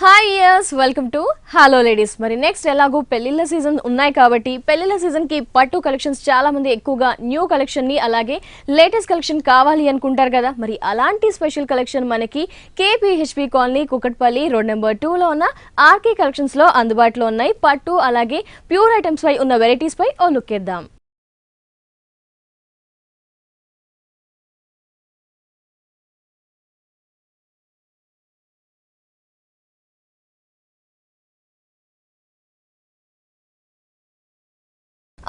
Hi yes welcome to hello ladies. మరి next ఎలాగో పెళ్లిళ్ళ సీజన్ ఉన్నాయి కాబట్టి పెళ్లిళ్ళ సీజన్ కి పట్టు కలెక్షన్స్ చాలా మంది ఎక్కువగా న్యూ కలెక్షన్ ని అలాగే లేటెస్ట్ కలెక్షన్ కావాలి అనుకుంటారు కదా. మరి అలాంటి స్పెషల్ కలెక్షన్ మనకి కేపీహెచ్పి కాలనీ కుకట్పల్లి రోడ్ నెంబర్ 2 లో ఉన్న ఆర్కే కలెక్షన్స్ లో అందుబాటులో ఉన్నాయి. పట్టు అలాగే ప్యూర్ ఐటమ్స్ పై ఉన్న వెరైటీస్ పై ఓ లుక్ ఇద్దాం.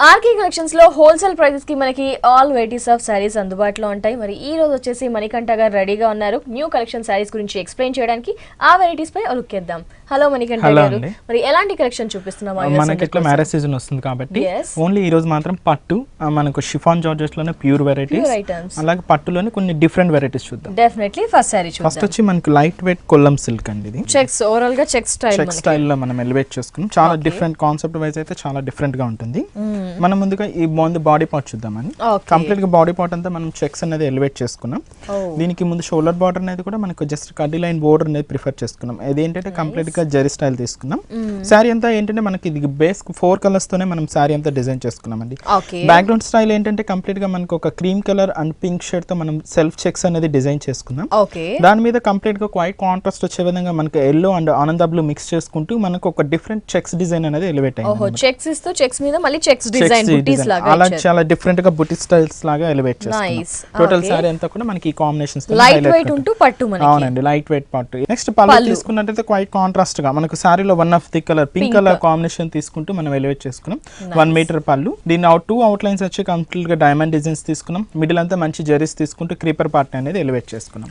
ఆర్కే కలెక్షన్స్ లో హోల్సేల్ ప్రైసెస్ కి మనకి ఆల్ వెరైటీస్ ఆఫ్ సారీస్ అందుబాటులో ఉంటాయి. మరి ఈ రోజు వచ్చేసి మణికంఠ గారు రెడీగా ఉన్నారు న్యూ కలెక్షన్ సారీస్ గురించి ఎక్స్ప్లెయిన్ చేయడానికి. ఆ వెరైటీస్ పై లుక్ ఇద్దాం. హలో మణికంఠ గారు, మరి ఎలాంటి కలెక్షన్ చూపిస్తున్నాం? మనకి ఇట్లా మ్యారేజ్ సీజన్ వస్తుంది కాబట్టి ఓన్లీ ఈ రోజు మాత్రం పట్టు, మనకు షిఫాన్ జార్జెస్ లోనే ప్యూర్ వెరైటీస్, అలాగే పట్టులోనే కొన్ని డిఫరెంట్ వెరైటీస్ చూద్దాం. డెఫినెట్లీ ఫస్ట్ సారీ చూద్దాం. ఫస్ట్ వచ్చి మనకి లైట్ వెయిట్ కొల్లం సిల్క్ అండి. ఇది చెక్స్, ఓవరాల్ గా చెక్ స్టైల్ లో మనం ఎలివేట్ చేసుకున్నాం. చాలా డిఫరెంట్ కాన్సెప్ట్ వైజ్ అయితే చాలా డిఫరెంట్ గా ఉంటుంది. మనం ముందుగా ఈ బాడీ పార్ట్ చూద్దామని. కంప్లీట్ గా బాడీ పార్ట్ అంతా మనం చెక్స్ అనేది ఎలివేట్ చేసుకున్నాం. దీనికి ముందు షోల్డర్ బార్డర్ అనేది కూడా మనకు జస్ట్ కడ్డీ లైన్ బోర్డర్ అనేది ప్రిఫర్ చేసుకున్నాం. అదేంటంటే కంప్లీట్ గా జరీ స్టైల్ తీసుకున్నాం. శారీ అంతా ఏంటంటే మనకి ఇది బేస్ 4 కలర్స్ తోనే మనం శారీ అంతా డిజైన్ చేసుకున్నాం అండి. బ్యాక్గ్రౌండ్ స్టైల్ ఏంటంటే కంప్లీట్ గా మనకు ఒక cream colour and pink shade తో మనం సెల్ఫ్ చెక్స్ అనేది డిజైన్ చేసుకున్నాం. దాని మీద కంప్లీట్ గా క్వైట్ కాంట్రాస్ట్ వచ్చే విధంగా మనకి ఎల్లో అండ్ ఆనంద బ్లూ మిక్స్ చేసుకుంటూ మనకు ఒక డిఫరెంట్ చెక్స్ డిజైన్ అనేది ఎలివేట్ అయింది. చెక్స్ ఇస్తూ చెక్స్ మీద మళ్ళీ చెక్స్ డిజైన్ అలా చాలా డిఫరెంట్ గా బుటీ స్టైల్స్ లాగా ఎలివేట్ చేస్తున్నాం. టోటల్ సారీ అంతా కూడా మనకి ఈ కాంబినేషన్స్ లైట్ వెయిట్ ఉంటూ పట్టు మనకి. అవునండి, లైట్ వెయిట్ పట్టు. నెక్స్ట్ పళ్ళు తీసుకున్నట్లయితే క్వైట్ కాంట్రాస్ట్ గా మనకు సారీలో one of the colour pink colour combination తీసుకుంటూ మనం ఎలివేట్ చేసుకున్నాం. 1 మీటర్ పళ్ళు. దీని 2 అవుట్ లైన్స్ వచ్చి కంప్లీట్ గా డైమండ్ డిజైన్స్ తీసుకున్నాం. మిడిల్ అంతా మంచి జరీస్ తీసుకుంటూ క్రీపర్ పార్ట్ అనేది ఎలివేట్ చేసుకున్నాం.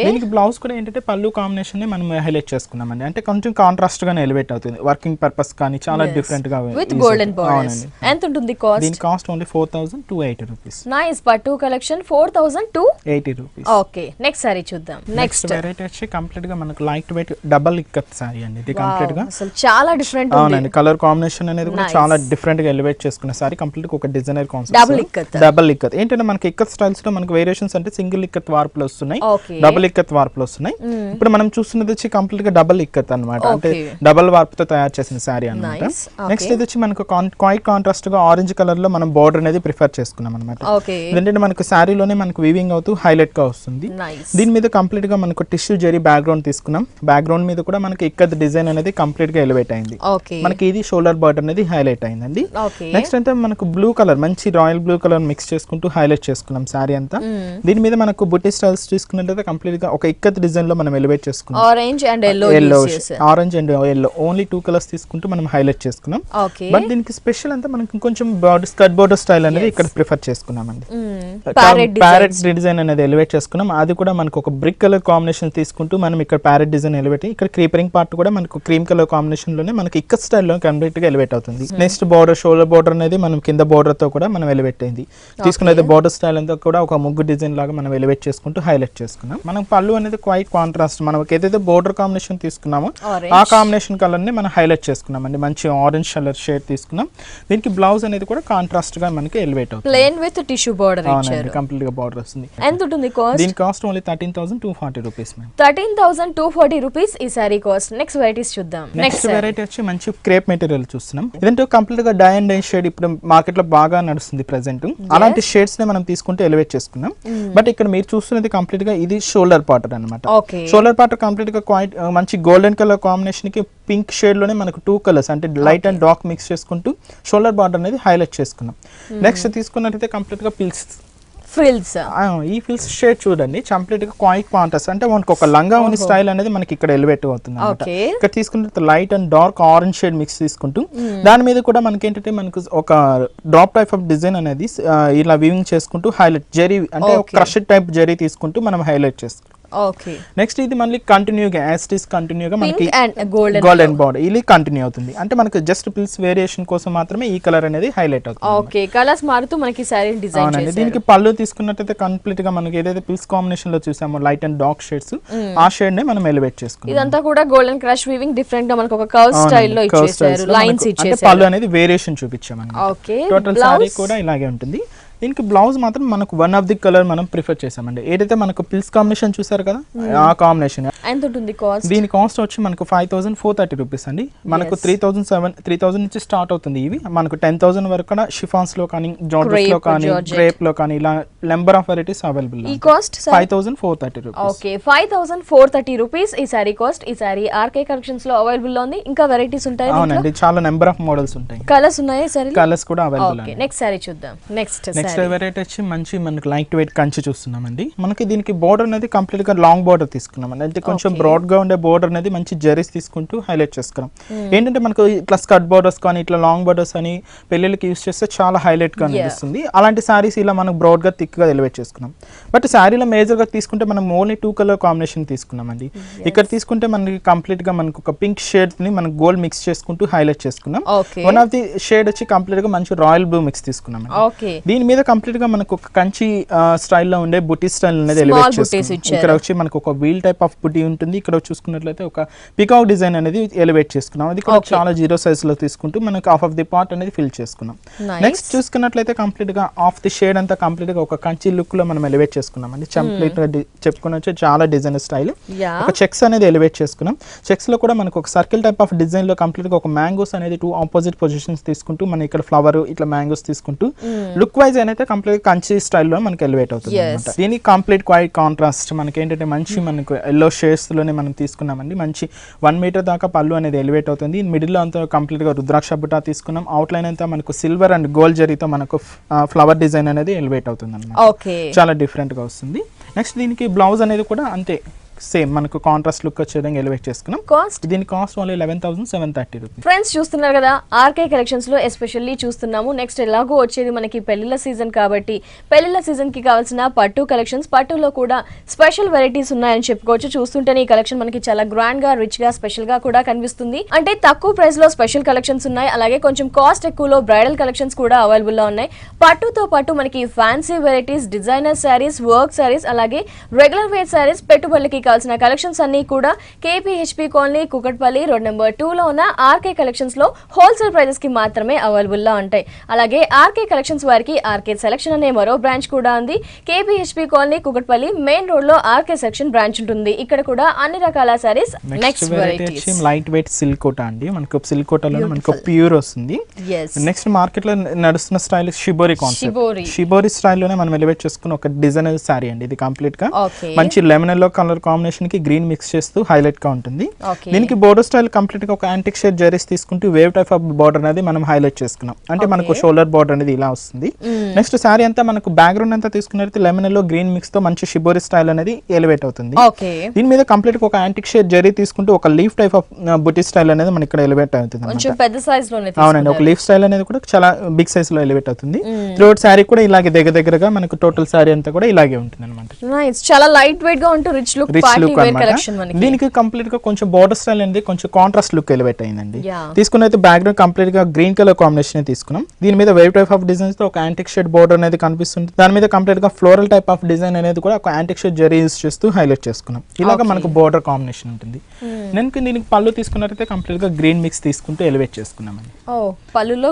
దీనికి బ్లౌజ్ కూడా ఏంటంటే పళ్ళు కాంబినేషన్ మనం హైలైట్ చేసుకున్నాం అండి. అంటే కొంచెం కాంట్రాస్ట్ గానే ఎలివేట్ అవుతుంది. వర్కింగ్ పర్పస్ కానీ చాలా డిఫరెంట్ గా విత్ గోల్డెన్ బోర్డర్స్. ఎంత ఉంటుంది కాస్ట్? దీని కాస్ట్ ఓన్లీ 4280 రూపీస్. నైస్ పట్టు collection 4280 rupees. Okay, next sari చూద్దాం. నెక్స్ట్ వెరైటీ వచ్చి కంప్లీట్ గా మనకు light weight double ikat sorry అండి. ఇది కంప్లీట్ గా అసలు చాలా డిఫరెంట్ ఉంది. అవునండి, కలర్ కాంబినేషన్ అనేది కూడా చాలా డిఫరెంట్ గా ఎలివేట్ చేసుకున్న సారీ. కంప్లీట్ గా ఒక డిజైనర్ కాన్సెప్ట్. డబుల్ ఇక్కత్ ఏంటంటే మనకి ఇక్కత్ స్టైల్స్ లో మనకి వేరియేషన్స్ అంటే సింగిల్ ఇక్కత్ వార్పులు వస్తున్నాయి, డబుల్ ఇక్కత్ వార్పులు వస్తున్నాయి. ఇప్పుడు మనం చూస్తున్నది వచ్చి కంప్లీట్ గా డబుల్ ఇక్కత్ అన్నమాట. అంటే డబుల్ వార్పుతో తయారు చేసిన సారీ అన్నమాట. నెక్స్ట్ ఇది వచ్చి మనకు క్వైట్ కాంట్రాస్ట్ గా ఆరెంజ్ కలర్ లో మనం బోర్డర్ అనేది ప్రిఫర్ చేసుకున్నాం అనమాట. ఏంటంటే మనకు శారీలోనే మనకు వీవింగ్ అవుతూ హైలైట్ గా వస్తుంది. దీని మీద కంప్లీట్ గా మనకు టిష్యూ జరీ బ్యాక్గ్రౌండ్ తీసుకున్నాం. బ్యాక్గ్రౌండ్ మీద కూడా మనకి ఇక్కత్ డిజైన్ అనేది కంప్లీట్ గా ఎలివేట్ అయింది. మనకి ఇది షోల్డర్ బార్డర్ అనేది హైలైట్ అయిందండి. నెక్స్ట్ అంటే మనకు బ్లూ కలర్, మంచి రాయల్ బ్లూ కలర్ మిక్స్ చేసుకుంటూ హైలైట్ చేసుకున్నాం శారీ అంతా. దీని మీద మనకు బుట్టి స్టైల్స్ తీసుకున్నట్లయితే కంప్లీట్ గా ఒక ఇక్కత్ డిజైన్ లో మనం ఎలివేట్ చేసుకున్నాం. Orange and yellow only 2 colours తీసుకుంటూ మనం హైలైట్ చేసుకున్నాం. బట్ దీనికి స్పెషల్ అంతా మనకి కొంచెం స్కర్ట్ బోర్డర్ స్టైల్ అనేది ఇక్కడ ప్రిఫర్ చేసుకున్నామండి. ప్యారెట్ డిజైన్ అనేది ఎలివేట్ చేసుకున్నాం. అది కూడా మనకు ఒక బ్రిక్ కలర్ కాంబినేషన్ తీసుకుంటూ మనం ఇక్కడ ప్యారెట్ డిజైన్ ఎలివేట్, ఇక్కడ క్రీపరింగ్ పార్ట్ కూడా మనకు క్రీమ్ కలర్ కాంబినేషన్ లోనే మనకి ఇక్కత్ స్టైల్లో కంప్లీట్ గా ఎలివేట్ అవుతుంది. నెక్స్ట్ బోర్డర్, షోల్డర్ బోర్డర్ అనేది మనం కింద బోర్డర్ తో కూడా మనం ఎలివేట్ అయింది. తీసుకున్నది బోర్డర్ స్టైల్ అంతా కూడా ఒక ముగ్గు డిజైన్ లాగా మనం ఎలివేట్ చేసుకుంటూ హైలైట్ చేసుకున్నాం. మనం పళ్ళు అనేది క్వైట్ కాంట్రాస్ట్, మనం ఏదైతే బోర్డర్ కాంబినేషన్ తీసుకున్నామో ఆ కాంబినేషన్ కలర్ ని మనం హైలైట్ చేసుకున్నాం అండి. మంచి ఆరెంజ్ కలర్ షేడ్ తీసుకున్నాం. దీనికి బ్లౌజ్ అనేది కూడా కాంట్రాస్ట్ గా మనకి ఎలివేట్ అవుతుంది. ప్లెయిన్ విత్ టిష్యూ బోర్డర్ ఇచ్చారు. కంప్లీట్ గా బోర్డర్ వస్తుంది. ఎంత ఉంటుంది కాస్ట్? దీని కాస్ట్ ఓన్లీ 13,240 రూపీస్. 13,240 రూపీస్ ఈ సారీ కాస్ట్. నెక్స్ట్ వెరైటీస్ చూద్దాం. నెక్స్ట్ వెరైటీ వచ్చి మంచి క్రేప్ మెటీరియల్ చూస్తున్నాం. ఇదంటే కంప్లీట్ గా డై అండ్ డై షేడ్ ఇప్పుడు మార్కెట్ లో బాగా నడుస్తుంది ప్రెసెంట్. అలాంటి షేడ్స్ ని మనం తీసుకుంటే ఎలివేట్ చేసుకున్నాం. బట్ ఇక్కడ మీరు చూస్తున్నది కంప్లీట్ గా ఇది షోల్డర్ పార్టర్ అన్నమాట. షోల్డర్ పార్టర్ కంప్లీట్ గా క్వైట్ మంచి గోల్డెన్ కలర్ కాంబినేషన్ కి పింక్ షేడ్ లోనే మనకు 2 కలర్స్ అంటే లైట్ అండ్ డార్క్ మిక్స్ చేసుకుంటూ షోల్డర్ బార్డర్ అనేది హైలైట్ చేసుకున్నాం. నెక్స్ట్ తీసుకున్నట్లయితే కంప్లీట్ గా ఫ్రిల్స్, ఈ ఫిల్స్ షేడ్ చూడండి. కంప్లీట్ గా క్వైట్ కాంట్రాస్ట్ అంటే మనకు ఒక లంగా ఉన్న స్టైల్ అనేది మనకి ఇక్కడ ఎలివేట్ అవుతుంది. ఇక్కడ తీసుకుంటే light and dark orange shade mix తీసుకుంటూ దాని మీద కూడా మనకి ఏంటంటే మనకు ఒక డ్రాప్ టైప్ ఆఫ్ డిజైన్ అనేది ఇలా వీవింగ్ చేసుకుంటూ హైలైట్ జరీ అంటే క్రష్ టైప్ జరీ తీసుకుంటూ మనం హైలైట్ చేసుకుంటాం. నెక్స్ట్ ఇది మళ్ళీ కంటిన్యూగా మనకి గోల్డెన్ బార్డర్ ఇది కంటిన్యూ అవుతుంది. అంటే మనకి జస్ట్ పిల్స్ వేరియేషన్ కోసం మాత్రమే ఈ కలర్ అనేది హైలైట్ అవుతుంది. కలర్స్ మారుతూ మనకి సారీ డిజైన్ చేశారు. దీనికి పళ్ళు తీసుకున్నట్లయితే కంప్లీట్ గా మనకి ఏదైతే పిల్స్ కాంబినేషన్ లో చూసామో లైట్ అండ్ డార్క్ షేడ్స్, ఆ షేడ్ నే మనం ఎలివేట్ చేసుకున్నాం. ఇదంతా కూడా గోల్డెన్ క్రష్ వీవింగ్ డిఫరెంట్ గా మనకు ఒక కర్వ్ స్టైల్ లో ఇచ్చేసారు. లైన్స్ ఇచ్చేసారు. పళ్ళు అనేది వేరియేషన్ చూపించామండి. టోటల్ సారీ కూడా ఇలాగే ఉంటుంది. దీనికి బ్లౌజ్ మాత్రం మనకు వన్ ఆఫ్ ది కలర్ మనం ప్రిఫర్ చేసామండి. ఏదైతే మనకు పిల్స్ కాంబినేషన్ చూసారు కదా ఆ కాంబినేషన్. ఎంత ఉంటుంది కాస్ట్? దీని కాస్ట్ వచ్చి మనకు 5430 రూపీస్ అండి. మనకు 3000 నుంచి స్టార్ట్ అవుతుంది. ఇవి మనకు 10,000 వరకు కూడా షిఫాన్స్ లో కానీ, జార్జెట్ లో కానీ, క్రేప్ లో కానీ ఇలా నెంబర్ ఆఫ్ వెరైటీస్ అవైలబుల్. ఈ కాస్ట్ 5430 రూపీస్. ఓకే, 5430 రూపీస్ ఈ సారీ కాస్ట్. ఈ సారీ ఆర్కే కలెక్షన్స్ లో అవైలబుల్ లో ఉంది. ఇంకా వెరైటీస్ ఉంటాయి. అవునండి, చాలా నెంబర్ ఆఫ్ మోడల్స్ ఉంటాయి. కలర్స్ ఉన్నాయి సారీ, కలర్స్ కూడా అవైలబుల్. ఓకే, నెక్స్ట్ సారీ చూద్దాం. నెక్స్ట్ వెరైటీ వచ్చి మంచి మనకి లైట్ వెయిట్ కంచి చూస్తున్నామండి. మనకి దీనికి బోర్డర్ అనేది కంప్లీట్ గా లాంగ్ బోర్డర్ తీసుకున్నామండి. అంటే కొంచెం బ్రాడ్ గా ఉండే బోర్డర్ అనేది మంచి జరీస్ తీసుకుంటూ హైలైట్ చేసుకున్నాం. ఏంటంటే మనకు ఇట్లా స్కర్ట్ బోర్డర్స్ కానీ ఇట్లా లాంగ్ బోర్డర్స్ అని పెళ్లిళ్ళకి యూస్ చేస్తే చాలా హైలైట్ గా అనిపిస్తుంది. అలాంటి సారీస్ ఇలా మనం బ్రాడ్ గా థిక్ గా ఎలివేట్ చేసుకున్నాం. బట్ సారీలో మేజర్ గా తీసుకుంటే మనం ఓన్లీ 2 కలర్ కాంబినేషన్ తీసుకున్నామండి. ఇక్కడ తీసుకుంటే మనకి కంప్లీట్ గా మనకు ఒక పింక్ షేడ్ ని మనం గోల్డ్ మిక్స్ చేసుకుంటూ హైలైట్ చేసుకున్నాం. వన్ ఆఫ్ ది షేడ్ వచ్చి కంప్లీట్ గా మంచి రాయల్ బ్లూ మిక్స్ తీసుకున్నాం. దీని మీద కంప్లీట్ గా మనకు ఒక కంచి స్టైల్ లో ఉండే బుటీ స్టైల్ అనేది ఎలివేట్ చేసుకున్నాం. ఇక్కడ వచ్చి మనకు ఒక వీల్ టైప్ ఆఫ్ బుటీ ఉంటుంది. ఇక్కడ చూసుకున్నట్లయితే ఒక పికాక్ డిజైన్ అనేది ఎలివేట్ చేసుకున్నాం. అది కూడా చాలా జీరో సైజ్ లో తీసుకుంటూ మనకు హాఫ్ ఆఫ్ ది పార్ట్ అనేది ఫిల్ చేసుకున్నాం. నెక్స్ట్ చూసుకున్నట్లయితే కంప్లీట్ గా ఆఫ్ ది షేడ్ అంతా కంప్లీట్ గా ఒక కంచి లుక్ లో మనం ఎలివేట్ చేసుకున్నాం అండి. కంప్లీట్ గా చెప్పుకున్న చాలా డిజైన్ స్టైల్ ఒక చెక్స్ అనేది ఎలివేట్ చేసుకున్నాం. చెక్స్ లో కూడా మనకు ఒక సర్కిల్ టైప్ ఆఫ్ డిజైన్ లో కంప్లీట్ గా ఒక మ్యాంగోస్ అనేది 2 ఆపోజిట్ పొజిషన్స్ తీసుకుంటూ మనం ఇక్కడ ఫ్లవర్ ఇట్లా మ్యాంగోస్ తీసుకుంటూ లుక్ వైజ్ అయితే కంప్లీట్ కంచి స్టైల్లో మనకి ఎలివేట్ అవుతుంది అన్నమాట. దీనికి కంప్లీట్ క్వైట్ కాంట్రాస్ట్ మనకి ఏంటంటే మంచి మనకు ఎల్లో షేడ్స్ లోనే మనం తీసుకున్నామండి. మంచి 1 మీటర్ దాకా పళ్ళు అనేది ఎలివేట్ అవుతుంది. మిడిల్ లో అంతా కంప్లీట్ గా రుద్రాక్ష బుట్ట తీసుకున్నాం. అవుట్ లైన్ అంతా మనకు సిల్వర్ అండ్ గోల్డ్ జరీతో మనకు ఫ్లవర్ డిజైన్ అనేది ఎలివేట్ అవుతుంది అన్నమాట. చాలా డిఫరెంట్ గా వస్తుంది. నెక్స్ట్ దీనికి బ్లౌజ్ అనేది కూడా అంతే సేమ్ మనకు కాంట్రాస్ట్ లుక్ వచ్చే విధంగా ఎలివేట్ చేసుకున్నాం. కాస్ట్ దీని కాస్ట్ ఓన్లీ 11,730 రూపీస్. ఫ్రెండ్స్ చూస్తున్నారు కదా ఆర్కే కలెక్షన్స్ లో ఎస్పెషల్లీ చూస్తున్నాము. నెక్స్ట్ ఎలాగో వచ్చేది మనకి పెళ్లిళ్ళ సీజన్ కాబట్టి పెళ్లిళ్ళ సీజన్ కి కావాల్సిన పట్టు కలెక్షన్స్, పట్టులో కూడా స్పెషల్ వెరైటీస్ ఉన్నాయని చెప్పుకోవచ్చు. చూస్తుంటేనే ఈ కలెక్షన్ మనకి చాలా గ్రాండ్ గా, రిచ్ గా, స్పెషల్ గా కూడా కనిపిస్తుంది. అంటే తక్కువ ప్రైస్ లో స్పెషల్ కలెక్షన్స్ ఉన్నాయి. అలాగే కొంచెం కాస్ట్ ఎక్కువలో బ్రైడల్ కలెక్షన్స్ కూడా అవైలబుల్ లో ఉన్నాయి. పట్టుతో పాటు మనకి fancy varieties, designer saris, work saris, అలాగే రెగ్యులర్ వేర్ శారీస్, పెట్టుబడులకి కావాల్సిన కలెక్షన్స్ అన్ని కూడా KPHB colony, Kukatpally road number 2 లో ఉన్న ఆర్కే కలెక్షన్స్ లో హోల్సేల్ ప్రైజెస్ కి మాత్రమే అవైలబుల్ లో ఉంటాయి. అలాగే ఆర్కే కలెక్షన్స్ వారికి ఆర్కే సెలక్షన్ అనే మరో బ్రాంచ్ కూడా ఉంది. KPHB colony, Kukatpally main road లో ఆర్కే సెక్షన్ బ్రాంచ్ ఉంటుంది. ఇక్కడ కూడా అన్ని రకాల saris. Next varieties light weight silk Kota అండి. మనకు సిల్క్ కోటాలో మనకు ప్యూర్ వస్తుంది. నెక్స్ట్ మార్కెట్ లో నడుస్తున్న style shibori concept. Shibori style లోనే మనం ఎలివేట్ చేసుకున్న ఒక డిజైనర్ సారీ అండి. ఇది కంప్లీట్ గా మంచి లెమన్ ఎల్లో కలర్ కాంబినేషన్ కి గ్రీన్ మిక్స్ చేస్తూ హైలైట్ గా ఉంటుంది. దీనికి బోర్డర్ స్టైల్ కంప్లీట్ గా ఒక యాంటిక్ షేడ్ జరీస్ తీసుకుంటూ వేవ్ టైప్ ఆఫ్ బోర్డర్ అనేది మనం హైలైట్ చేసుకున్నాం. అంటే మనకు షోల్డర్ బోర్డర్ అనేది ఇలా వస్తుంది. నెక్స్ట్ సారీ అంతా మనకు బ్యాక్గ్రౌండ్ అంతా తీసుకున్నట్లయితే లెమన్ ఎల్లో గ్రీన్ మిక్స్ తో మంచి షిబోరి స్టైల్ అనేది ఎలివేట్ అవుతుంది. దీని మీద కంప్లీట్ గా ఒక యాంటిక్ షేడ్ జరీ తీసుకుంటూ ఒక leaf type of buti style అనేది మనకి ఇక్కడ ఎలివేట్ అవుతుంది. అవునండి, ఒక లీఫ్ స్టైల్ అనేది కూడా చాలా బిగ్ సైజ్ లో ఎలివేట్ అవుతుంది. త్రూఅవుట్ సారీ కూడా ఇలాగే దగ్గరగా మనకు టోటల్ సారీ అంతా కూడా ఇలాగే ఉంటుంది అనమాట. చాలా లైట్ వెయిట్ గా ఉంటుంది, రిచ్ లుక్ దీనికి కంప్లీట్ గా కొంచెం బోర్డర్ స్టైల్ అనేది కొంచెం కాంట్రాస్ట్ లుక్ ఎలివేట్ అయిందండి. తీసుకున్నైతే బ్యాక్గ్రౌండ్ కంప్లీట్ గా గ్రీన్ కలర్ కాంబినేషన్ తీసుకున్నాం. దీని మీద వేవ్ టైప్ ఆఫ్ డిజైన్స్ తో ఒక యాంటిక్ షేడ్ బోర్డర్ అనేది కనిపిస్తుంది. దాని మీద కంప్లీట్ గా ఫ్లోరల్ టైప్ ఆఫ్ డిజైన్ అనేది కూడా ఒక యాంటిక్ షేడ్ జరీ యూస్ చేస్తూ హైలైట్ చేసుకున్నాం. ఇలాగా మనకు బోర్డర్ కాంబినేషన్ ఉంటుంది. దీనికి పళ్ళు తీసుకున్నట్లయితే కంప్లీట్ గా గ్రీన్ మిక్స్ తీసుకుంటూ ఎలివేట్ చేసుకున్నామండి. పళ్ళులో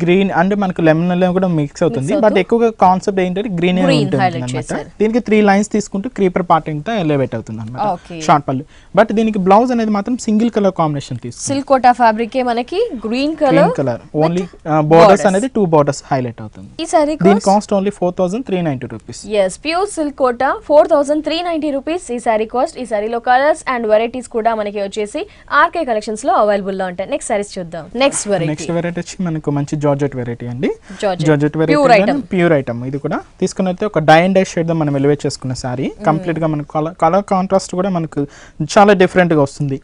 గ్రీన్ అంటే మనకు లెమన్ కూడా మిక్స్ అవుతుంది. బట్ ఎక్కువగా కాన్సెప్ట్ ఏంటంటే గ్రీన్ ఉంటుంది. దీనికి 3 లైన్స్ తీసుకుంటూ క్రీపర్ పార్ట్ అంతా ఎలివేట్ అవుతుంది అనమాట. షార్ట్ పళ్ళు. బట్ దీనికి బ్లౌజ్ అనేది మాత్రం సింగిల్ కలర్ కాంబినేషన్ తీసుకుంటాం. సిల్క్ కోటా ఫ్యాబ్రిక్ మనకి గ్రీన్ కలర్ ఓన్లీ బోర్డర్స్ అనేది 2 బోర్డర్స్ హైలైట్ అవుతుంది. ఈ సారీ దీని cost only 4,390 rupees. yes pure silk Kota 4,390 rupees ఈ సారీ కాస్ట్. ఈ సారీలో కలర్స్ అండ్ వెరైటీస్ కూడా మనకి వచ్చేసి ఆర్కే కలెక్షన్స్ లో అవైలబుల్ లో ఉంటాయి. నెక్స్ట్ సారీస్ చూద్దాం. నెక్స్ట్ వెరైటీ వచ్చి మనకు మంచి జార్జెట్ వెరైటీ అండి. Georgette variety pure item. ఇది కూడా తీసుకున్నట్లయితే ఒక డై అండ్ డై షేడ్ మనం ఎలివేట్ చేసుకున్న సారీ. కంప్లీట్ గా మనకు కలర్ కాంట్రాస్ట్ కూడా మనకు చాలా డిఫరెంట్ గా వస్తుంది.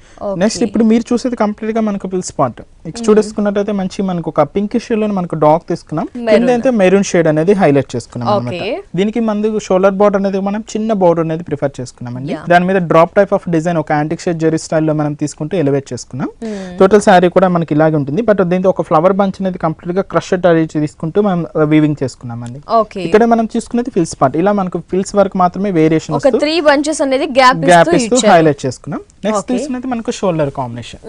నెక్స్ట్ ఇప్పుడు మీరు చూసేది కంప్లీట్ గా మనకు పిల్ స్పాట్. చూసుకున్నట్లయితే మంచి మనకు ఒక పింక్ షేడ్ లో మనకు డార్క్ తీసుకున్నాం. కింద అయితే మెరూన్ షేడ్ అనేది హైలైట్ చేసుకున్నాం అన్నమాట. దీనికి మనకు షోల్డర్ బోర్డర్ అనేది మనం చిన్న బోర్డర్ అనేది ప్రిఫర్ చేసుకున్నామండి. దాని మీద డ్రాప్ టైప్ ఆఫ్ డిజైన్ ఒక యాంటిక్ షేడ్ జెరీ స్టైల్లో మనం తీసుకుంటూ ఎలివేట్ చేసుకున్నాం. టోటల్ శారీ కూడా మనకి ఇలాగే ఉంటుంది. బట్ దీంతో ఒక ఫ్లవర్ బంచ్ అనేది కంప్లీట్ గా క్రష్డ్ అరేంజ్ తీసుకుంటూ మనం వీవింగ్ చేసుకున్నామండి. ఇక్కడ మనం చూసుకునేది ఫిల్స్ పార్ట్. ఇలా మనకు ఫిల్స్ వరకు మాత్రమే వేరియేషన్ ఒక 3 బంచెస్ అనేది గ్యాప్ ఇస్తూ హైలైట్ చేసుకున్నాం. నెక్స్ట్ తీసుకున్నది మనకు షోల్డర్ కాంబినేషన్.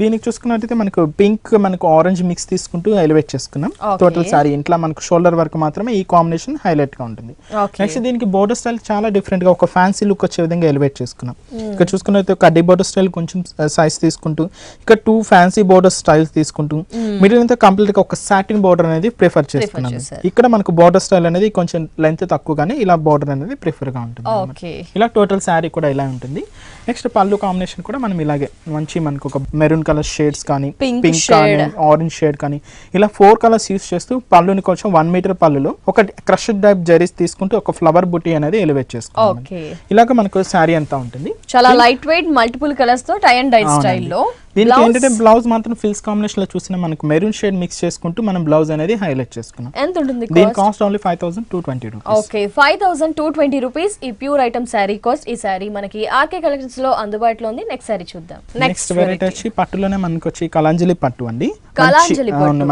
దీనికి చూసుకున్నట్లయితే మనకు మనకు పింక్ మనకు ఆరెంజ్ మిక్స్ తీసుకుంటూ ఎలివేట్ చేసుకున్నాం. టోటల్ సారీ ఇంట్లో మనకు షోల్డర్ వరకు మాత్రమే ఈ కాంబినేషన్ హైలైట్ గా ఉంటుంది. నెక్స్ట్ దీనికి బోర్డర్ స్టైల్ చాలా డిఫరెంట్ గా ఒక ఫ్యాన్సీ లుక్ వచ్చే విధంగా ఎలివేట్ చేసుకున్నాం. ఇక్కడ చూసుకున్నట్లయితే కడ్డీ బోర్డర్ స్టైల్ కొంచెం సైజ్ తీసుకుంటూ ఇక్కడ 2 ఫ్యాన్సీ బోర్డర్ స్టైల్స్ తీసుకుంటూ మిడిల్ అంతా కంప్లీట్ గా ఒక సాటిన్ బోర్డర్ అనేది ప్రిఫర్ చేసుకున్నాం. ఇక్కడ మనకు బోర్డర్ స్టైల్ అనేది కొంచెం లెంత్ తక్కువగానే ఇలా బోర్డర్ అనేది ప్రిఫర్ గా ఉంటుంది. ఇలా టోటల్ శారీ కూడా ఇలా ఉంటుంది. నెక్స్ట్ పళ్ళు కాంబినేషన్ కూడా మనం ఇలాగే మంచి మనకు ఒక మెరూన్ కలర్ షేడ్స్ కానీ పింక్ కానీ ఆరెంజ్ షేడ్ కానీ ఇలా 4 కలర్స్ యూస్ చేస్తూ పళ్ళుని కొంచెం 1 మీటర్ పళ్ళులో ఒక క్రష్డ్ టైప్ జరీస్ తీసుకుంటూ ఒక ఫ్లవర్ బుటీ అనేది ఎలివేట్ చేసుకోవాలి. ఇలాగ మనకు శారీ అంతా ఉంటుంది. చాలా లైట్ వెయిట్ మల్టిపుల్ కలర్స్ తో టై అండ్ డై స్టైల్లో. దీనికి ఏంటంటే బ్లౌజ్ మాత్రం ఫిల్స్ కాంబినేషన్ లో చూసిన మనకు మెరూన్ షేడ్ మిక్స్ చేసుకుంటూ మనం బ్లౌజ్ అనేది హైలైట్ చేసుకున్నాం. ఎంత ఉంటుంది? దీని cost only 5220 rupees. Okay, 5220 rupees ఈ ప్యూర్ ఐటమ్ శారీ కాస్ట్. ఈ శారీ మనకి ఆర్కే కలెక్షన్స్ లో అందుబాటులో ఉంది. నెక్స్ట్ శారీ చూద్దాం. నెక్స్ట్ వెరైటీ వచ్చి పట్టులోనే మనకు వచ్చి కలాంజలి పట్టు అండి.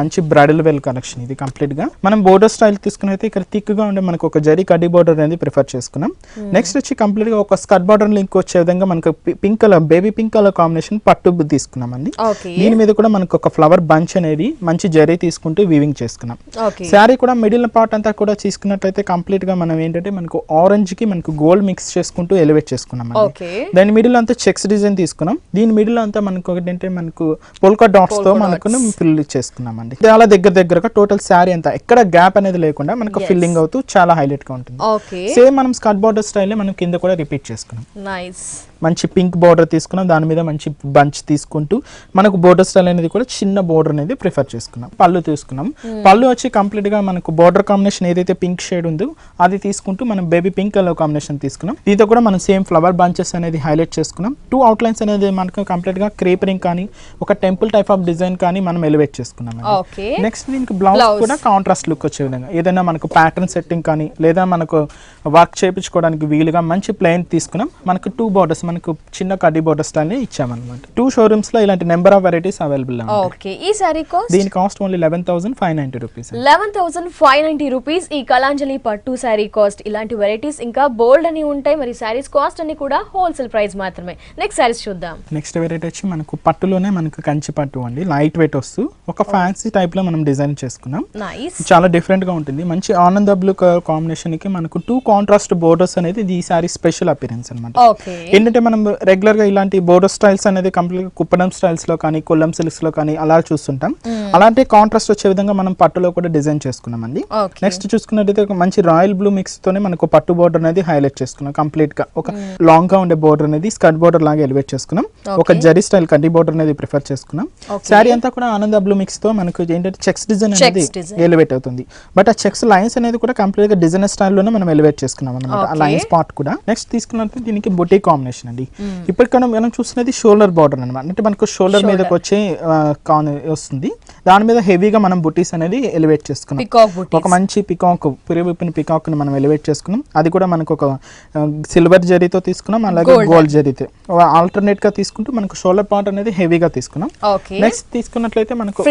మంచి బ్రైడల్ వేల్ కలెక్షన్ ఇది కంప్లీట్ గా. మనం బోర్డర్ స్టైల్ తీసుకుని అయితే ఇక్కడ థిక్ గా ఉండే మనకు ఒక జరీ కడ్డీ బోర్డర్ అనేది ప్రిఫర్ చేసుకున్నాం. నెక్స్ట్ వచ్చి కంప్లీట్ గా ఒక స్కర్ట్ బోర్డర్ లింక్ వచ్చే విధంగా మనకు pink colour baby pink colour combination పట్టు తీసుకున్నామండి. దీని మీద కూడా మనకు ఒక ఫ్లవర్ బంచ్ అనేది మంచి జరీ తీసుకుంటూ వీవింగ్ చేసుకున్నాం. శారీ కూడా మిడిల్ పార్ట్ అంతా కూడా తీసుకున్నట్లయితే కంప్లీట్ గా మనం ఏంటంటే మనకు ఆరెంజ్ కి మనకు గోల్డ్ మిక్స్ చేసుకుంటూ ఎలివేట్ చేసుకున్నాం. దాని మిడిల్ అంతా చెక్స్ డిజైన్ తీసుకున్నాం. దీని మిడిల్ అంతా మనకు ఒకటంటే మనకు పోల్కా డాట్స్ తో మనకు ఫిల్ చేసుకున్నాం అండి. చాలా దగ్గరగా టోటల్ శారీ అంతా ఎక్కడ గ్యాప్ అనేది లేకుండా మనకు ఫిల్లింగ్ అవుతూ చాలా హైలైట్ గా ఉంటుంది. సేమ్ మనం స్కర్ట్ బోర్డర్ స్టైల్ మనం కింద కూడా రిపీట్ చేసుకున్నాం. మంచి పింక్ బోర్డర్ తీసుకున్నాం. దాని మీద మంచి బంచ్ తీసుకుంటూ మనకు బోర్డర్ స్టైల్ అనేది కూడా చిన్న బోర్డర్ అనేది ప్రిఫర్ చేసుకున్నాం. పళ్ళు తీసుకున్నాం. పళ్ళు వచ్చి కంప్లీట్ గా మనకు బోర్డర్ కాంబినేషన్ ఏదైతే పింక్ షేడ్ ఉందో అది తీసుకుంటూ మనం బేబీ పింక్ కలర్ కాంబినేషన్ తీసుకున్నాం. దీంతో కూడా మనం సేమ్ ఫ్లవర్ బంచెస్ అనేది హైలైట్ చేసుకున్నాం. 2 అవుట్లైన్స్ అనేది మనకు కంప్లీట్ గా క్రేపరింగ్ కానీ ఒక టెంపుల్ టైప్ ఆఫ్ డిజైన్ కానీ మనం ఎలివేట్ చేసుకున్నాం. నెక్స్ట్ దీనికి బ్లౌజ్ కూడా కాంట్రాస్ట్ లుక్ వచ్చే విధంగా ఏదైనా మనకు ప్యాటర్న్ సెట్టింగ్ కానీ లేదా మనకు వర్క్ చేయించుకోవడానికి వీలుగా మంచి ప్లెయిన్ తీసుకున్నాం. మనకు 2 బోర్డర్స్ మనకు చిన్న కడ్డీ బోర్డర్ స్టైల్ ని ఇచ్చామన్నమాట. 2 షోరూమ్స్ లో ఇలాంటి number of varieties available okay. ఈ సారీ కాస్ట్? దీని కాస్ట్ ఓన్లీ 11590 రూపీస్. 11590 రూపీస్ ఈ కలాంజలి పట్టు సారీ కాస్ట్. ఇలాంటి వెరైటీస్ ఇంకా బోల్డ్ అని ఉంటాయి. మరి సారీస్ కాస్ట్ అన్ని కూడా హోల్సేల్ ప్రైస్ మాత్రమే. నెక్స్ట్ సారీస్ చూద్దాం. నెక్స్ట్ వెరైటీ వచ్చి మనకు పట్టులోనే మనకు కంచి పట్టు అండి. లైట్ వెయిట్ వస్తూ ఒక ఫ్యాన్సీ టైప్ లో మనం డిజైన్ చేసుకున్నాం. చాలా డిఫరెంట్ గా ఉంటుంది. మంచి ఆనంద బ్లూ కలర్ కాంబినేషన్ కి మనకు 2 కాంట్రాస్ట్ బోర్డర్స్ అనేది ఈ సారీ స్పెషల్ అపిరెన్స్ అన్నమాట. ఏంటంటే మనం రెగ్యులర్ గా ఇలాంటి బోర్డర్ స్టైల్స్ అనేది కంప్లీట్ కుప్పడం స్టైల్స్ లో కానీ కొల్లం సిల్క్స్ లో కానీ అలా చూస్తుంటాం. అలాంటి కాంట్రాస్ట్ వచ్చే విధంగా మనం పట్టులో కూడా డిజైన్ చేసుకున్నామండి. నెక్స్ట్ చూసుకున్నట్టయితే ఒక మంచి రాయల్ బ్లూ మిక్స్ తోనే మనకు పట్టు బోర్డర్ అనేది హైలైట్ చేసుకున్నాం. కంప్లీట్ గా ఒక లాంగ్ గా ఉండే బోర్డర్ అనేది స్కర్ట్ బోర్డర్ లాగా ఎలివేట్ చేసుకున్నాం. ఒక జరీ స్టైల్ కడ్డీ బోర్డర్ అనేది ప్రిఫర్ చేసుకున్నాం. శారీ అంతా కూడా ఆనంద బ్లూ మిక్స్ తో మనకు ఏంటంటే చెక్స్ డిజైన్ అనేది ఎలివేట్ అవుతుంది. బట్ ఆ చెక్స్ లైన్స్ అనేది కూడా కంప్లీట్ గా డిజైన్ స్టైల్లోనే మనం ఎలివేట్ చేసుకున్నాం అనమాట. ఆ లైన్స్ పార్ట్ కూడా. నెక్స్ట్ తీసుకున్నట్టు దీనికి బుటీ కాంబినేషన్ అండి. ఇప్పటికన్నా మనం చూస్తున్నది షోల్డర్ బార్డర్ అనమాట. అంటే మనకు షోల్డర్ మీదకి వచ్చే వస్తుంది. దాని మీద హెవీగా మనం బుటీస్ అనేది ఎలివేట్ చేసుకున్నాం. ఒక మంచి పికాక్ పురివిప్పిన పికాక్ ని మనం ఎలివేట్ చేసుకున్నాం. అది కూడా మనకు ఒక సిల్వర్ జరీతో తీసుకున్నాం. అలాగే గోల్డ్ జరీతో ఆల్టర్నేట్ గా తీసుకుంటూ మనకు షోల్డర్ పార్ట్ అనేది హెవీగా తీసుకున్నాం. నెక్స్ట్ తీసుకున్నట్లయితే మనకు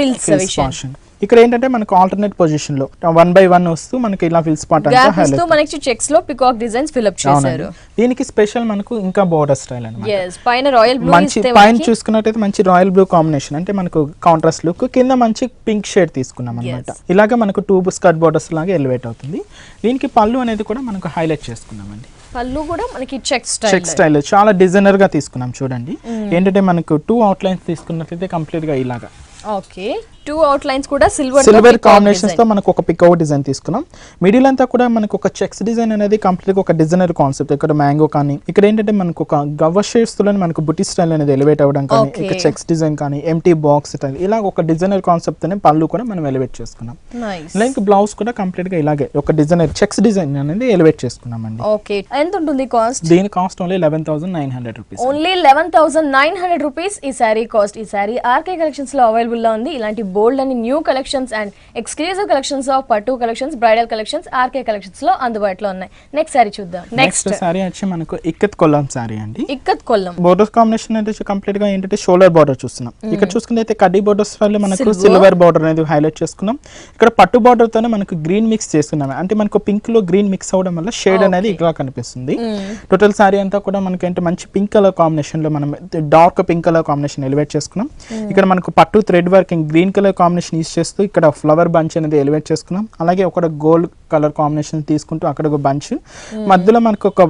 ఇక్కడ ఏంటంటే మనకు ఆల్టర్నేట్ పొజిషన్ లో 1 by 1 వస్తూ మనకి ఇలా ఫిల్ స్పాట్ అంటే మనకి చెక్స్ లో పికాక్ డిజైన్స్ ఫిల్ అప్ చేశారు. దీనికి స్పెషల్ మనకు ఇంకా బోర్డర్ స్టైల్ అన్నమాట. పైన రాయల్ బ్లూ మంచి పైన చూసుకున్నట్టయితే మంచి రాయల్ బ్లూ కాంబినేషన్ అంటే మనకు కాంట్రాస్ట్ లుక్. కింద మంచి పింక్ షేడ్ తీసుకున్నాం అన్నమాట. ఇలాగా మనకు 2 స్కర్ట్ బోర్డర్స్ లాగా ఎలివేట్ అవుతుంది. దీనికి పళ్ళు అనేది కూడా మనకు హైలైట్ చేసుకున్నామండి. పళ్ళు కూడా మనకి చెక్ స్టైల్ చాలా డిజైనర్ గా తీసుకున్నాం. చూడండి ఏంటంటే మనకు 2 అవుట్లైన్స్ తీసుకున్నట్లయితే కంప్లీట్ గా ఇలాగా. ఓకే, 2 అవుట్లైన్స్ కూడా సిల్వర్ కాంబినేషన్స్ తో మనకు ఒక పికౌట్ డిజైన్ తీసుకున్నాం. మిడిల్ అంతా కూడా మనకు ఒక చెక్స్ డిజైన్ అనేది కంప్లీట్ గా ఒక డిజైనర్ కాన్సెప్ట్. ఇక్కడ మ్యాంగో కానీ ఇక్కడ ఏంటంటే మనకు ఒక గవ్వ షేడ్స్ తో మనకు బుటీ స్టైల్ అనేది ఎలివేట్ అవ్వడం కానీ ఇక్కడ చెక్స్ డిజైన్ కానీ ఎంటీ బాక్స్ స్టైల్ ఇలా ఒక డిజైనర్ కాన్సెప్ట్ తోనే పళ్ళు కూడా మనం ఎలివేట్ చేసుకున్నాం. లైక్ బ్లౌజ్ కూడా కంప్లీట్ గా ఇలాగే ఒక డిజైనర్ చెక్స్ డిజైన్ అనేది ఎలివేట్ చేసుకున్నాం అండి. ఓకే, ఎంత ఉంటుంది కాస్ట్? దీని cost only 11900 rupees. Only 11900 rupees ఈ సారీ కాస్ట్. ఈ సారీ ఆర్కే కలెక్షన్స్ లో అవైలబుల్ లో ఉంది. ఇలాంటి బోల్డ్ అని new collections and exclusive collections of పట్టు collections, bridal collections RK collections లో అందుబాటులో ఉన్నాయి. నెక్స్ట్ సారీ చూద్దాం. నెక్స్ట్ సారీ వచ్చి మనకు ఇక్కత్ కొల్లం సారీ అండి. ఇక్కత్ కొల్లం బోర్డర్ కాంబినేషన్ అయితే కంప్లీట్ గా ఏంటంటే షోల్డర్ బార్డర్ చూస్తున్నాం. ఇక్కడ చూసుకుంటే అయితే కడ్డీ బోర్డర్స్ వల్ల మనకు సిల్వర్ బార్డర్ అనేది హైలైట్ చేసుకున్నాం. ఇక్కడ పట్టు బార్డర్ తోనే మనకు గ్రీన్ మిక్స్ చేసుకున్నాం. అంటే మనకు పింక్ లో గ్రీన్ మిక్స్ అవడం వల్ల షేడ్ అనేది ఇలా కనిపిస్తుంది. టోటల్ సారీ అంతా కూడా మనకి అంటే మంచి పింక్ కలర్ కాంబినేషన్ లో మనం dark pink colour combination elevate చేసుకున్నాం. ఇక్కడ మనకు పట్టు thread working green colour combination use చేస్తూ ఇక్కడ ఫ్లవర్ బంచ్ అనేది ఎలివేట్ చేసుకున్నాం. అలాగే ఒక గోల్డ్ కలర్ కాంబినేషన్ తీసుకుంటూ అక్కడ ఒక బంచ్ మధ్యలో మనకు ఒక